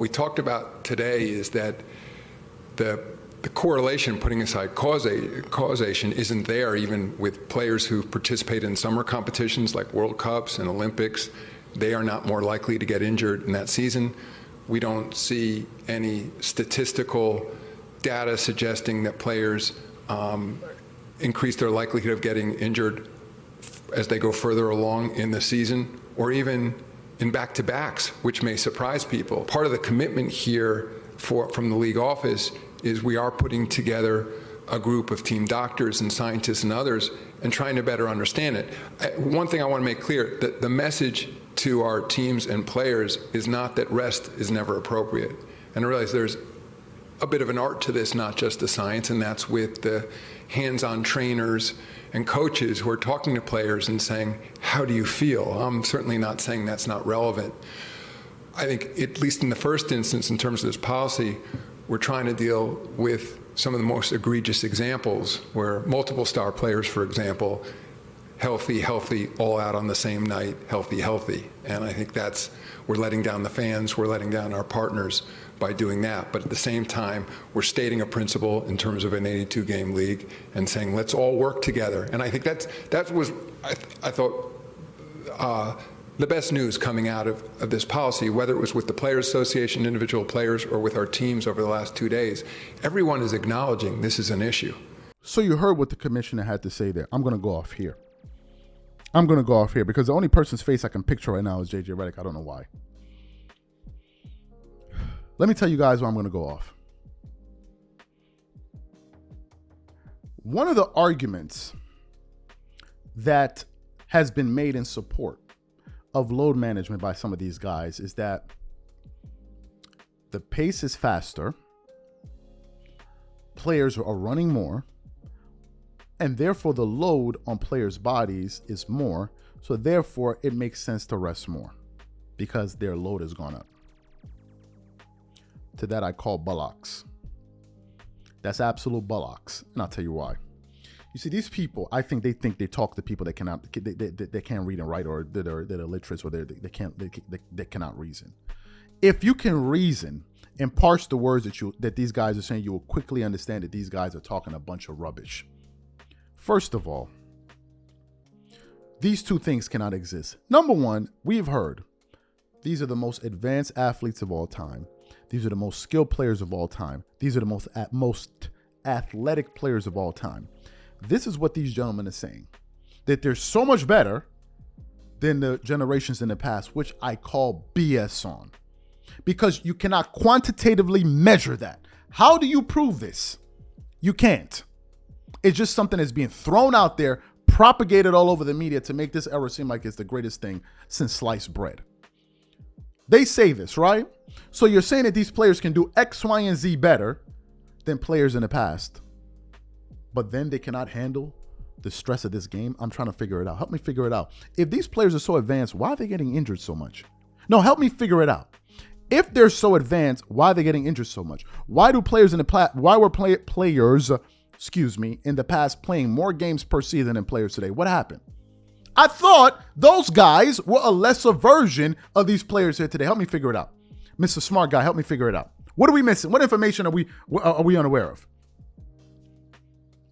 we talked about today is that the correlation, putting aside causation, isn't there even with players who participate in summer competitions like World Cups and Olympics. They are not more likely to get injured in that season. We don't see any statistical data suggesting that players increase their likelihood of getting injured as they go further along in the season, or even in back-to-backs, which may surprise people. Part of the commitment here from the league office is we are putting together a group of team doctors and scientists and others and trying to better understand it. One thing I want to make clear, that the message to our teams and players is not that rest is never appropriate. And I realize there's a bit of an art to this, not just the science, and that's with the hands-on trainers and coaches who are talking to players and saying, how do you feel? I'm certainly not saying that's not relevant. I think, at least in the first instance, in terms of this policy, we're trying to deal with some of the most egregious examples where multiple star players, for example, healthy, all out on the same night, healthy. And I think we're letting down the fans, we're letting down our partners by doing that. But at the same time, we're stating a principle in terms of an 82-game league and saying, let's all work together. And I think that was, I thought, the best news coming out of this policy, whether it was with the Players Association, individual players, or with our teams over the last 2 days. Everyone is acknowledging this is an issue. So you heard what the commissioner had to say there. I'm going to go off here. Because the only person's face I can picture right now is JJ Redick. I don't know why. Let me tell you guys why I'm going to go off. One of the arguments that has been made in support of load management by some of these guys is that the pace is faster, players are running more, and therefore the load on players' bodies is more, so therefore it makes sense to rest more because their load has gone up. To that I call bullocks. That's absolute bullocks, and I'll tell you why. You see, these people, I think they talk to people that can't read and write, or that are illiterate, or they cannot reason. If you can reason and parse the words that these guys are saying, you will quickly understand that these guys are talking a bunch of rubbish. First of all, these two things cannot exist. Number one, we've heard these are the most advanced athletes of all time. These are the most skilled players of all time. These are the most athletic players of all time. This is what these gentlemen are saying, that they're so much better than the generations in the past, which I call BS on, because you cannot quantitatively measure that. How do you prove this? You can't. It's just something that's being thrown out there, propagated all over the media to make this era seem like it's the greatest thing since sliced bread. They say this, right? So you're saying that these players can do X, Y, and Z better than players in the past, but then they cannot handle the stress of this game? I'm trying to figure it out. Help me figure it out. If these players are so advanced, why are they getting injured so much? No, help me figure it out. If they're so advanced, why are they getting injured so much? Why were players in the past playing more games per season than players today? What happened? I thought those guys were a lesser version of these players here today. Help me figure it out. Mr. Smart Guy, help me figure it out. What are we missing? What information are we unaware of?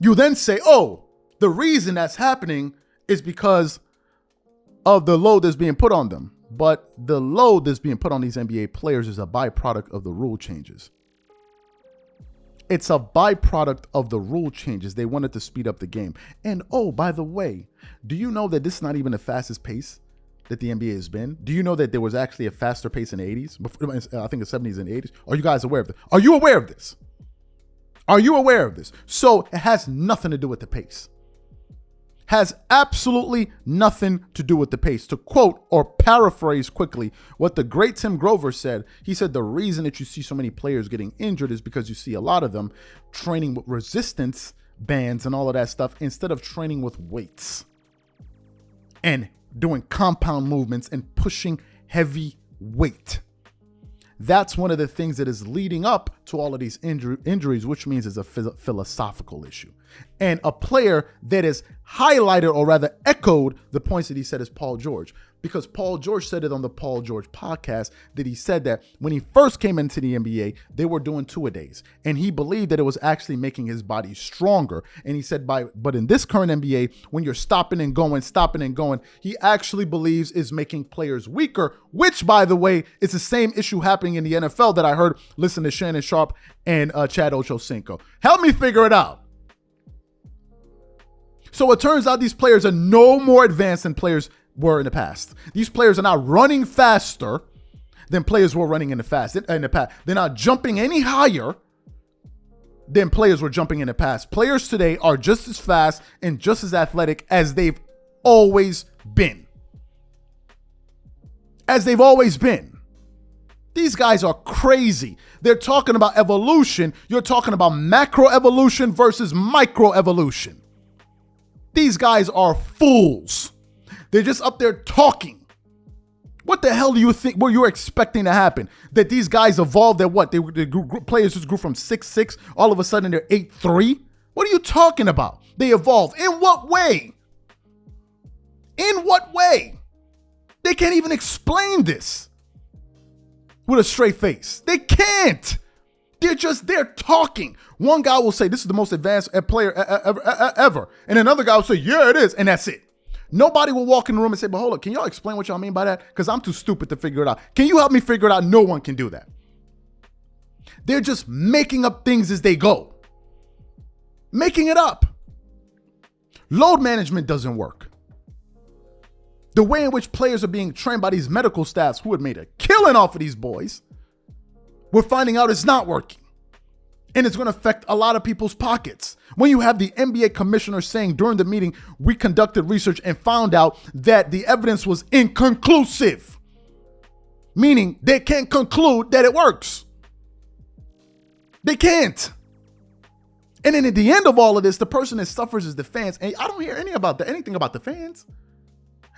You then say, oh, the reason that's happening is because of the load that's being put on them. But the load that's being put on these NBA players is a byproduct of the rule changes. It's a byproduct of the rule changes. They wanted to speed up the game. And oh, by the way, do you know that this is not even the fastest pace that the NBA has been? Do you know that there was actually a faster pace in the 80s? I think the 70s and 80s. Are you guys aware of this? Are you aware of this? Are you aware of this? So it has nothing to do with the pace. Has absolutely nothing to do with the pace. To quote or paraphrase quickly what the great Tim Grover said, he said the reason that you see so many players getting injured is because you see a lot of them training with resistance bands and all of that stuff instead of training with weights and doing compound movements and pushing heavy weight. That's one of the things that is leading up to all of these injuries, which means it's a philosophical issue. And a player that has highlighted or rather echoed the points that he said is Paul George. Because Paul George said it on the Paul George podcast that he said that when he first came into the NBA, they were doing 2-a-days. And he believed that it was actually making his body stronger. And he said, but in this current NBA, when you're stopping and going, he actually believes is making players weaker, which, by the way, is the same issue happening in the NFL that I heard. Listen to Shannon Sharp and Chad Ochocinco. Help me figure it out. So it turns out these players are no more advanced than players were in the past. These players are not running faster than players were running in the past. They're not jumping any higher than players were jumping in the past. Players today are just as fast and just as athletic as they've always been. These guys are crazy. They're talking about evolution. You're talking about macroevolution versus microevolution. These guys are fools. They're just up there talking. What the hell do you think were you expecting to happen? That these guys evolved at what? Players just grew from 6'6", all of a sudden they're 8'3"? What are you talking about? They evolved. In what way? They can't even explain this with a straight face. They can't. They're talking. One guy will say, this is the most advanced player ever. And another guy will say, yeah, it is. And that's it. Nobody will walk in the room and say, but hold up, can y'all explain what y'all mean by that? Because I'm too stupid to figure it out. Can you help me figure it out? No one can do that. They're just making up things as they go. Making it up. Load management doesn't work. The way in which players are being trained by these medical staffs who had made a killing off of these boys, we're finding out it's not working. And it's going to affect a lot of people's pockets. When you have the NBA commissioner saying during the meeting, we conducted research and found out that the evidence was inconclusive, meaning they can't conclude that it works. They can't. And then at the end of all of this, the person that suffers is the fans. And I don't hear anything about the fans.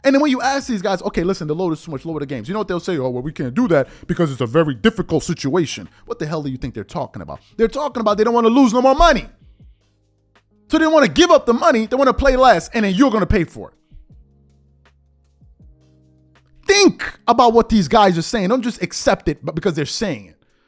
And then when you ask these guys, okay, listen, the load is too much, lower the games. You know what they'll say? Oh, well, we can't do that because it's a very difficult situation. What the hell do you think they're talking about? They're talking about they don't want to lose no more money. So they don't want to give up the money. They want to play less, and then you're going to pay for it. Think about what these guys are saying. Don't just accept it because they're saying it.